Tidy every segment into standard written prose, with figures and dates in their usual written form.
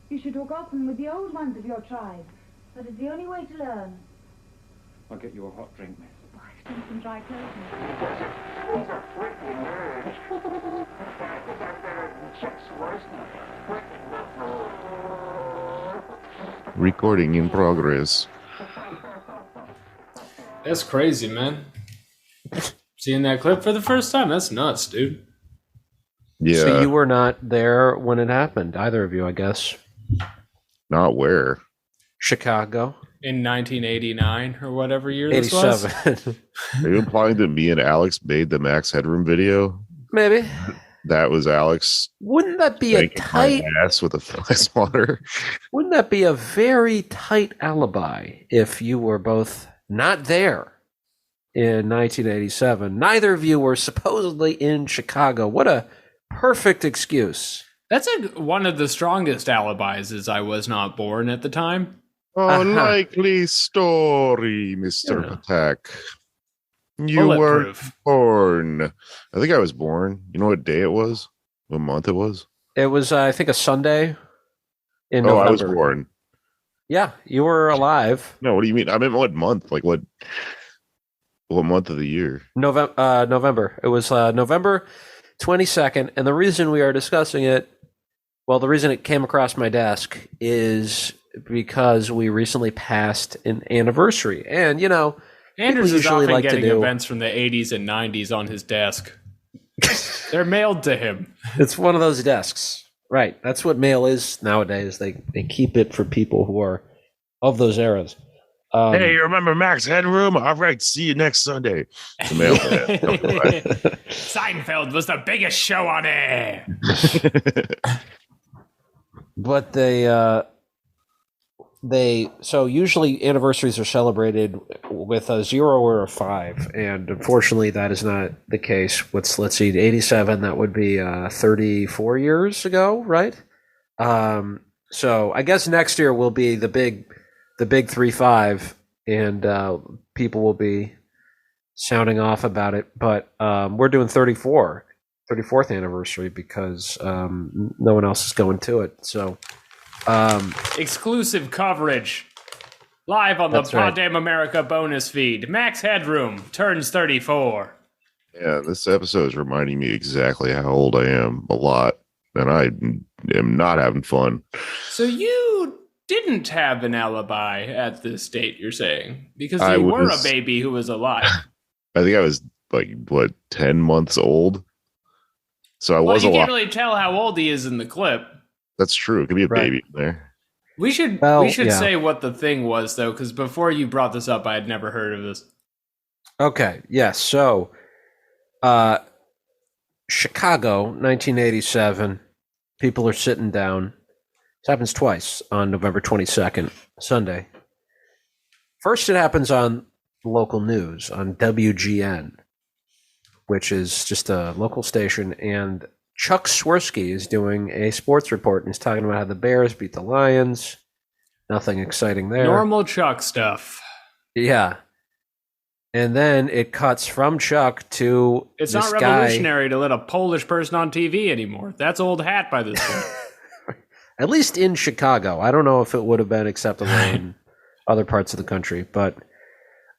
You should talk often with the old ones of your tribe. That is the only way to learn. I'll get you a hot drink, miss. Oh, I've seen some dry clothing. Recording in progress. That's crazy, man. Seeing that clip for the first time, that's nuts, dude. Yeah. So you were not there when it happened, either of you, I guess. Not where? Chicago. In 1989 or whatever year this was. 87. Are you implying that me and Alex made the Max Headroom video? Maybe. That was Alex. Wouldn't that be a tight ass with a fly swatter? Wouldn't that be a very tight alibi if you were both not there in 1987? Neither of you were supposedly in Chicago. What a perfect excuse. That's one of the strongest alibis is I was not born at the time. Likely story, Mr. Patek. You were born. I think I was born. You know what day it was? What month it was? It was, I think, a Sunday in November. I was born. Yeah, you were alive. No, what do you mean? I mean, what month? Like what month of the year? November. It was November 22nd. And the reason we are discussing it, well, the reason it came across my desk is because we recently passed an anniversary. And, you know, Anders is usually often like getting to do events from the 80s and 90s on his desk. They're mailed to him. It's one of those desks. Right. That's what mail is nowadays. They keep it for people who are of those eras. Hey, you remember Max Headroom? All right, see you next Sunday. The mail. Seinfeld was the biggest show on air. But so usually anniversaries are celebrated with a 0 or a 5, and unfortunately that is not the case. Let's see, 87, that would be 34 years ago, right? So I guess next year will be the big 3-5, and people will be sounding off about it. But we're doing 34th anniversary because no one else is going to it. So. Exclusive coverage live on the Pod Damn America bonus feed. Max Headroom turns 34. Yeah, this episode is reminding me exactly how old I am a lot, and I am not having fun. So you didn't have an alibi at this date, you're saying, because you were a baby who was alive. I think I was like 10 months old. So I was you can't really tell how old he is in the clip. That's true. It could be a baby in there. We should say what the thing was, though, because before you brought this up, I had never heard of this. Okay, yes. So, Chicago, 1987. People are sitting down. This happens twice on November 22nd, Sunday. First, it happens on local news, on WGN, which is just a local station, and Chuck Swirsky is doing a sports report, and he's talking about how the Bears beat the Lions. Nothing exciting there. Normal Chuck stuff. Yeah. And then it cuts from Chuck to It's this not revolutionary to let a Polish person on TV anymore. That's old hat by this point. At least in Chicago. I don't know if it would have been acceptable in other parts of the country. But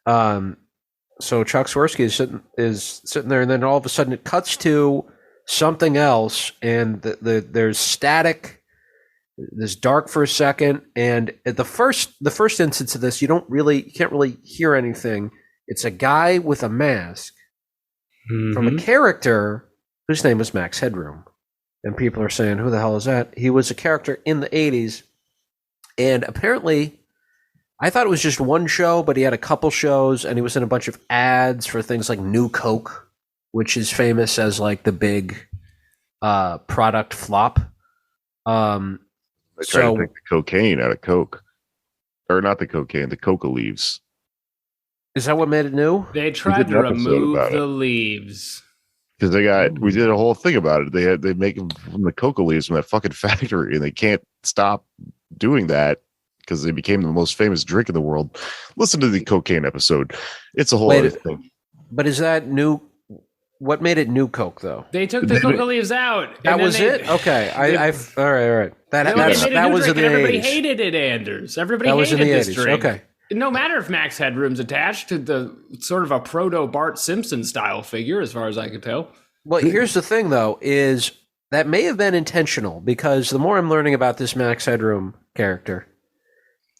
so Chuck Swirsky is sitting there, and then all of a sudden it cuts to something else, and there's static. There's dark for a second, and at the first instance of this, you can't really hear anything. It's a guy with a mask from a character whose name is Max Headroom, and people are saying, "Who the hell is that?" He was a character in the 80s, and apparently, I thought it was just one show, but he had a couple shows, and he was in a bunch of ads for things like New Coke, which is famous as like the big product flop. I tried to take the cocaine out of Coke. Or not the cocaine, the coca leaves. Is that what made it new? They tried to remove the leaves. Because we did a whole thing about it. They make them from the coca leaves from that fucking factory, and they can't stop doing that because they became the most famous drink in the world. Listen to the cocaine episode. It's a whole other thing. But is that new? What made it New Coke though? They took the coca leaves out. That was it. Okay, all right. That was in the 80s. Everybody hated it, Anders. Everybody hated this drink. Okay. No matter if Max Headroom's attached to the sort of a proto Bart Simpson style figure, as far as I could tell. Well, here's the thing, though, is that may have been intentional because the more I'm learning about this Max Headroom character,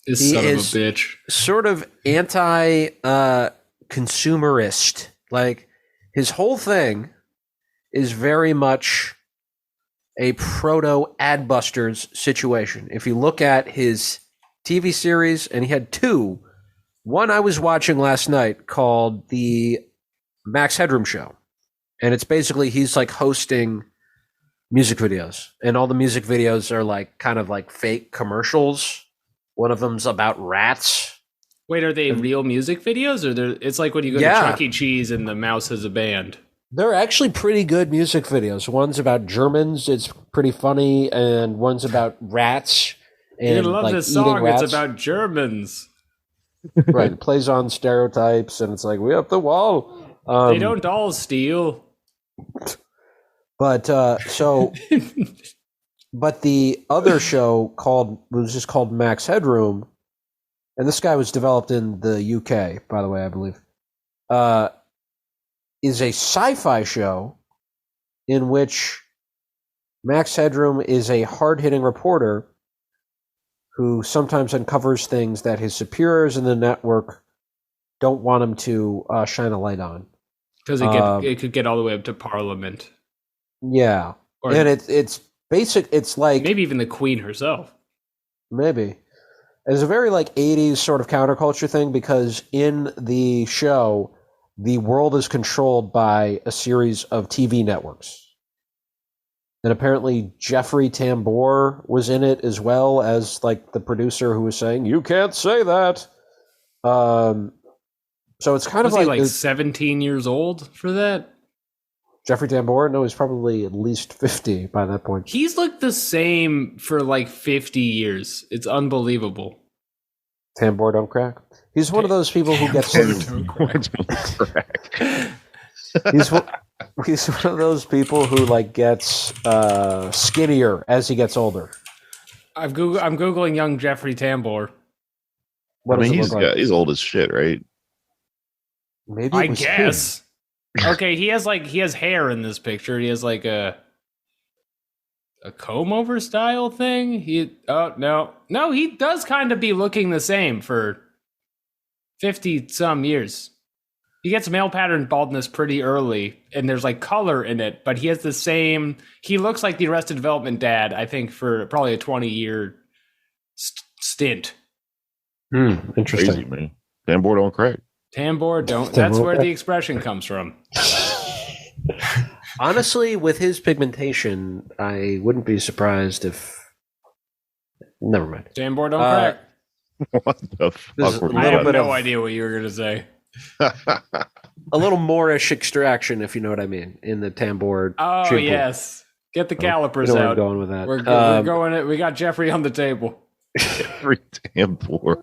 This son of a bitch. Sort of anti-consumerist. Like, his whole thing is very much a proto-Adbusters situation. If you look at his TV series, and he had two. One I was watching last night called The Max Headroom Show. And it's basically he's like hosting music videos. And all the music videos are like kind of like fake commercials. One of them's about rats. Wait, are they real music videos? Or it's like when you go to Chuck E. Cheese and the mouse has a band? They're actually pretty good music videos. One's about Germans. It's pretty funny. And one's about rats. And you love this song. It's about Germans. Right. It plays on stereotypes, and it's like, we up the wall. They don't all steal. But but the other show was just called Max Headroom, and this guy was developed in the UK, by the way, I believe, is a sci-fi show in which Max Headroom is a hard-hitting reporter who sometimes uncovers things that his superiors in the network don't want him to shine a light on. Because it could get all the way up to Parliament. Yeah. And it's basic. It's like... Maybe even the Queen herself. Maybe. It's a very like 80s sort of counterculture thing because in the show, the world is controlled by a series of TV networks. And apparently Jeffrey Tambor was in it as well as like the producer who was saying, you can't say that. So it's kind of like... Was he 17 years old for that? Jeffrey Tambor? No, he's probably at least 50 by that point. He's looked the same for like 50 years. It's unbelievable. Tambor don't crack. He's one of those people who gets... He's one of those people who like gets skinnier as he gets older. I'm googling young Jeffrey Tambor. He's old as shit, right? Maybe I guess. Okay, he has hair in this picture. He has like a comb over style thing. He does kind of be looking the same for 50 some years. He gets male pattern baldness pretty early, and there's like color in it, but he has the same... He looks like the Arrested Development dad, I think, for probably a 20-year stint. Interesting. Crazy, man. Tambor don't crack. Tambor don't... That's where the expression comes from. Honestly, with his pigmentation, I wouldn't be surprised if... Never mind. Tambor don't crack. What the fuck? I have no idea what you were going to say. A little Moorish extraction, if you know what I mean, in the Tambor. Oh, chimple. Yes. Get the calipers out. out. We're going with that. We're going. We got Jeffrey on the table. Jeffrey Tambor.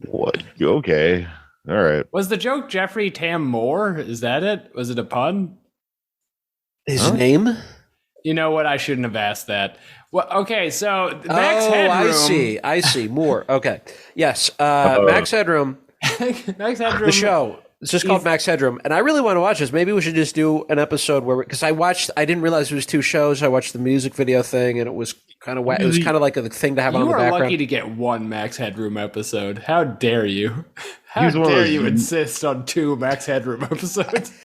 What? Okay. All right. Was the joke Jeffrey Tam Moore? Is that it? Was it a pun? His name? You know what? I shouldn't have asked that. Well, okay, so Max Headroom. I see. Moore. Okay. Yes. Max Headroom. Max Headroom. The show. It's just called Max Headroom. And I really want to watch this. Maybe we should just do an episode where... Because I didn't realize it was two shows. I watched the music video thing, and it was kind of... It was kind of like a thing to have on the background. You are lucky to get one Max Headroom episode. How dare you? How dare you insist on two Max Headroom episodes?